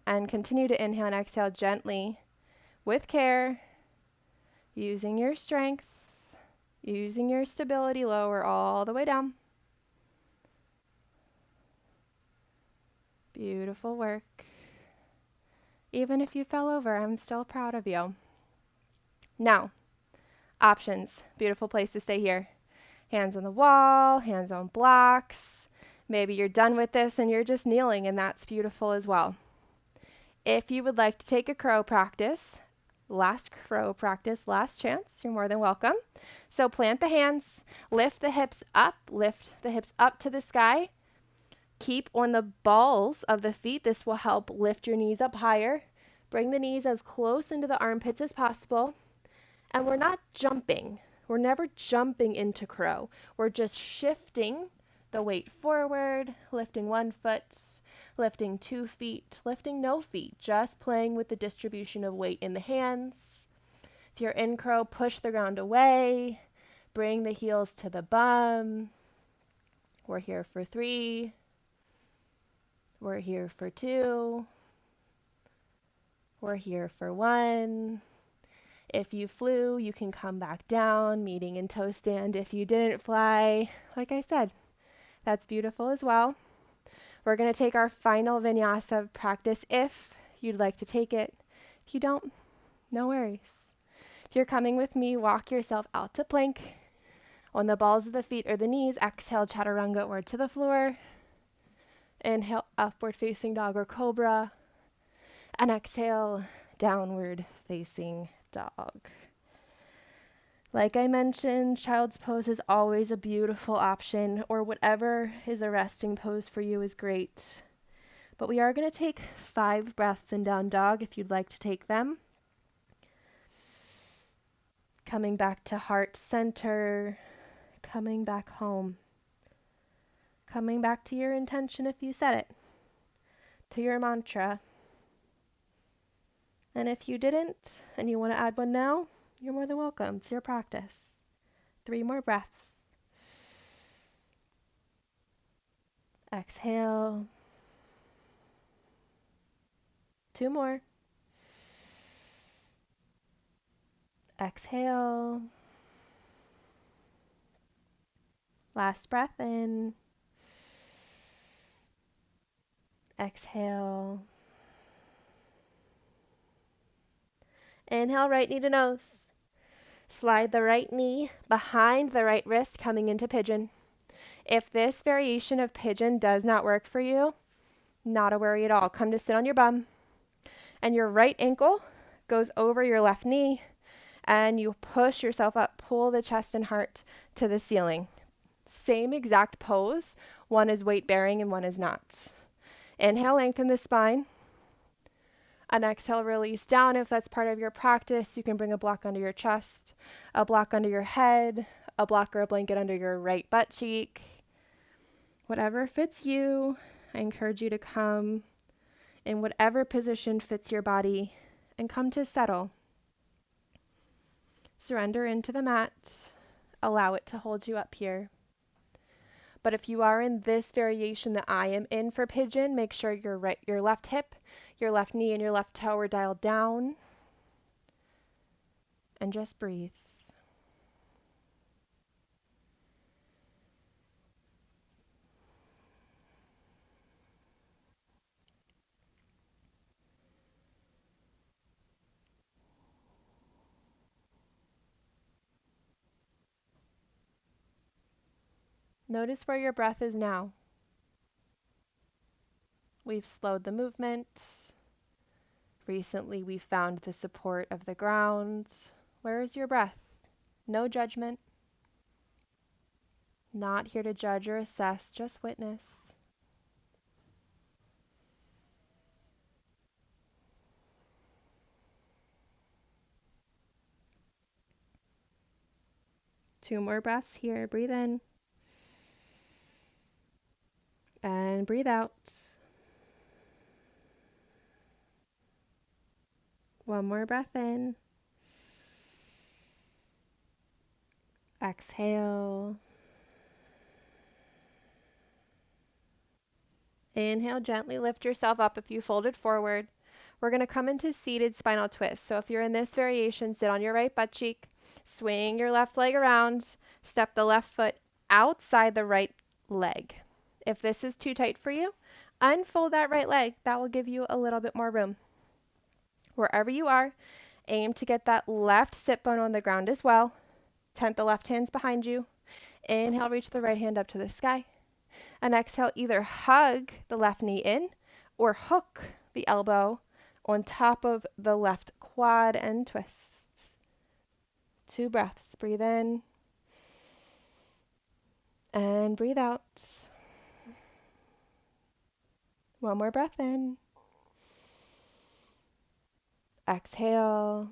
and continue to inhale and exhale gently, with care, using your strength, using your stability, lower all the way down. Beautiful work. Even if you fell over, I'm still proud of you. Now, options. Beautiful place to stay here. Hands on the wall, hands on blocks. Maybe you're done with this and you're just kneeling, and that's beautiful as well. If you would like to take a crow practice, last chance, you're more than welcome. So plant the hands, lift the hips up to the sky. Keep on the balls of the feet. This will help lift your knees up higher. Bring the knees as close into the armpits as possible. And we're not jumping. We're never jumping into crow. We're just shifting the weight forward, lifting 1 foot, lifting 2 feet, lifting no feet, just playing with the distribution of weight in the hands. If you're in crow, push the ground away. Bring the heels to the bum. We're here for 3. We're here for 2. We're here for 1. If you flew, you can come back down, meeting in toe stand. If you didn't fly, like I said, that's beautiful as well. We're going to take our final vinyasa practice if you'd like to take it. If you don't, no worries. If you're coming with me, walk yourself out to plank. On the balls of the feet or the knees, exhale, chaturanga or to the floor. Inhale, upward facing dog or cobra. And exhale, downward facing dog. Like I mentioned, child's pose is always a beautiful option, or whatever is a resting pose for you is great. But we are going to take 5 breaths in down dog if you'd like to take them. Coming back to heart center, coming back home. Coming back to your intention if you set it, to your mantra. And if you didn't, and you want to add one now, you're more than welcome. It's your practice. 3 more breaths. Exhale. 2 more. Exhale. Last breath in. Exhale. Inhale, right knee to nose. Slide the right knee behind the right wrist, coming into pigeon. If this variation of pigeon does not work for you, not a worry at all. Come to sit on your bum, and your right ankle goes over your left knee, and you push yourself up, pull the chest and heart to the ceiling. Same exact pose. One is weight bearing and one is not. Inhale, lengthen the spine. An exhale, release down. If that's part of your practice, you can bring a block under your chest, a block under your head, a block or a blanket under your right butt cheek. Whatever fits you, I encourage you to come in whatever position fits your body and come to settle. Surrender into the mat. Allow it to hold you up here. But if you are in this variation that I am in for pigeon, make sure your left hip, your left knee, and your left toe are dialed down. And just breathe. Notice where your breath is now. We've slowed the movement. Recently, we found the support of the ground. Where is your breath? No judgment. Not here to judge or assess, just witness. Two more breaths here. Breathe in. And breathe out. One more breath in. Exhale. Inhale, gently lift yourself up if you folded forward. We're going to come into seated spinal twist. So if you're in this variation, sit on your right butt cheek, swing your left leg around, step the left foot outside the right leg. If this is too tight for you, unfold that right leg. That will give you a little bit more room. Wherever you are, aim to get that left sit bone on the ground as well. Tent the left hands behind you. Inhale, reach the right hand up to the sky. And exhale, either hug the left knee in or hook the elbow on top of the left quad and twist. 2 breaths. Breathe in and breathe out. One more breath in. Exhale.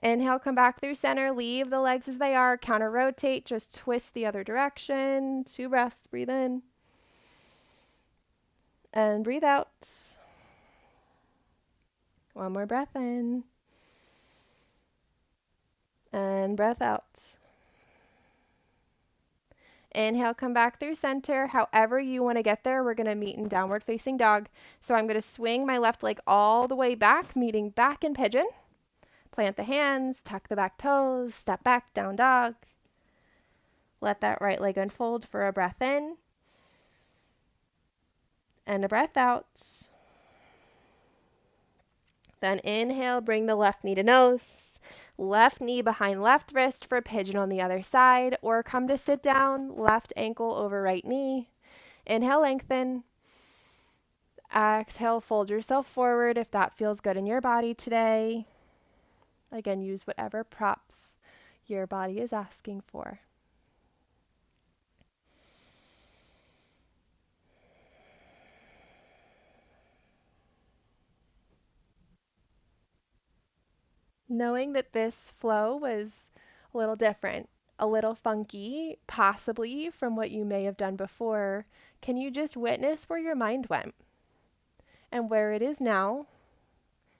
Inhale, come back through center. Leave the legs as they are. Counter rotate. Just twist the other direction. 2 breaths. Breathe in. And breathe out. One more breath in. And breath out. Inhale, come back through center. However you want to get there, we're going to meet in downward facing dog. So I'm going to swing my left leg all the way back, meeting back in pigeon. Plant the hands, tuck the back toes, step back, down dog. Let that right leg unfold for a breath in. And a breath out. Then inhale, bring the left knee to nose. Left knee behind left wrist for pigeon on the other side, or come to sit down, left ankle over right knee. Inhale, lengthen. Exhale, fold yourself forward if that feels good in your body today. Again, use whatever props your body is asking for. Knowing that this flow was a little different, a little funky, possibly from what you may have done before, can you just witness where your mind went and where it is now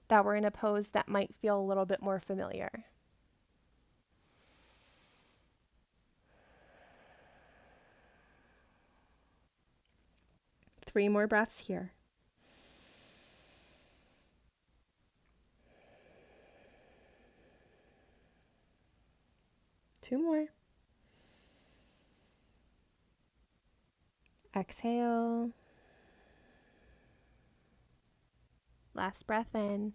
that we're in a pose that might feel a little bit more familiar? Three more breaths here. Two more. Exhale. Last breath in.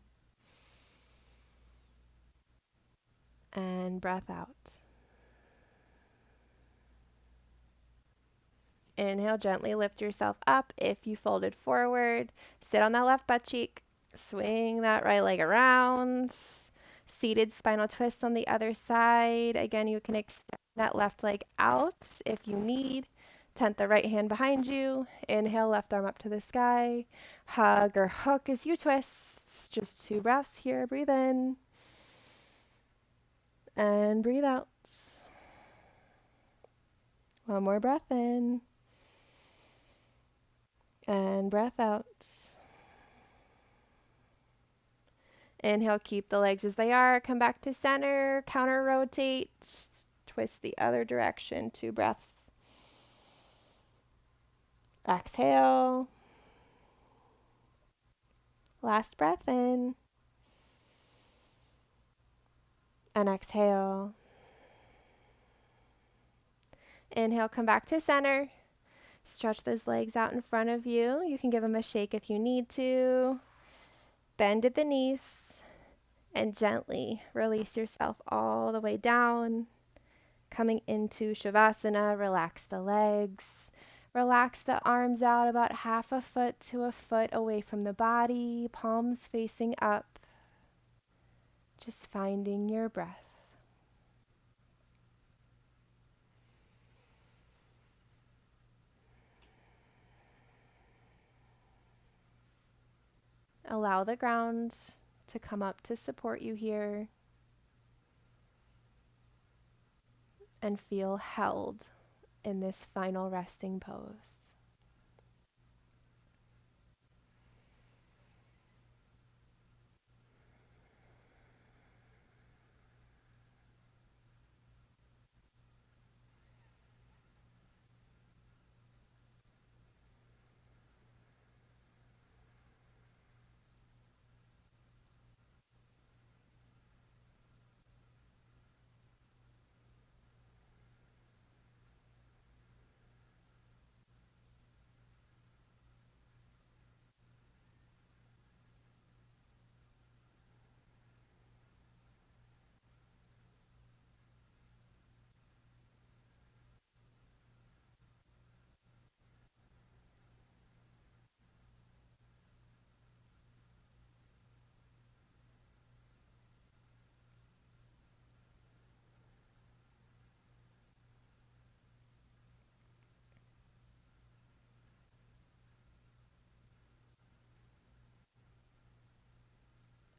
And breath out. Inhale, gently lift yourself up. If you folded forward, sit on that left butt cheek. Swing that right leg around. Seated spinal twist on the other side. Again, you can extend that left leg out if you need. Tent the right hand behind you. Inhale, left arm up to the sky. Hug or hook as you twist. Just 2 breaths here. Breathe in and breathe out. One more breath in and breath out. Inhale, keep the legs as they are. Come back to center. Counter rotate. Twist the other direction. 2 breaths. Exhale. Last breath in. And exhale. Inhale, come back to center. Stretch those legs out in front of you. You can give them a shake if you need to. Bend at the knees and gently release yourself all the way down. Coming into Shavasana, relax the legs. Relax the arms out about 1/2 foot to a foot away from the body, palms facing up. Just finding your breath. Allow the ground to come up to support you here. And feel held in this final resting pose.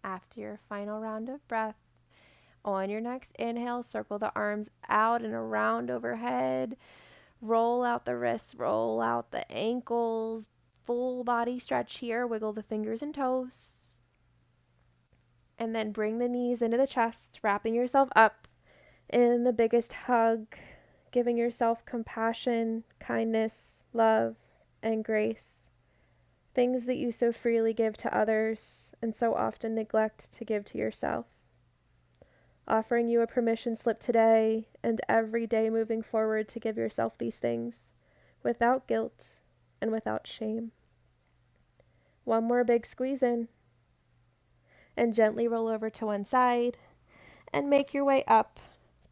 After your final round of breath, on your next inhale, circle the arms out and around overhead. Roll out the wrists, roll out the ankles. Full body stretch here. Wiggle the fingers and toes. And then bring the knees into the chest, wrapping yourself up in the biggest hug, giving yourself compassion, kindness, love, and grace. Things that you so freely give to others and so often neglect to give to yourself. Offering you a permission slip today and every day moving forward to give yourself these things without guilt and without shame. One more big squeeze in and gently roll over to one side and make your way up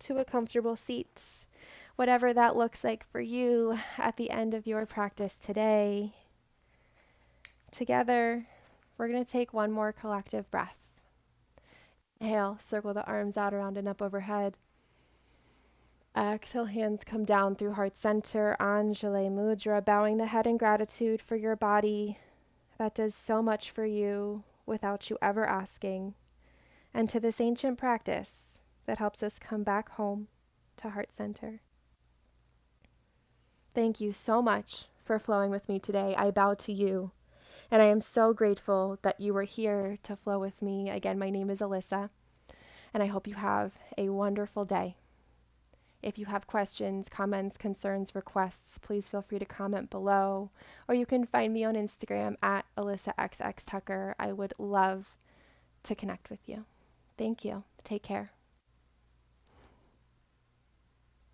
to a comfortable seat, whatever that looks like for you at the end of your practice today. Together, we're going to take one more collective breath. Inhale, circle the arms out around and up overhead. Exhale, hands come down through heart center, Anjali Mudra, bowing the head in gratitude for your body that does so much for you without you ever asking, and to this ancient practice that helps us come back home to heart center. Thank you so much for flowing with me today. I bow to you, and I am so grateful that you were here to flow with me. Again, my name is Alyssa, and I hope you have a wonderful day. If you have questions, comments, concerns, requests, please feel free to comment below, or you can find me on Instagram at AlyssaXXTucker. I would love to connect with you. Thank you. Take care.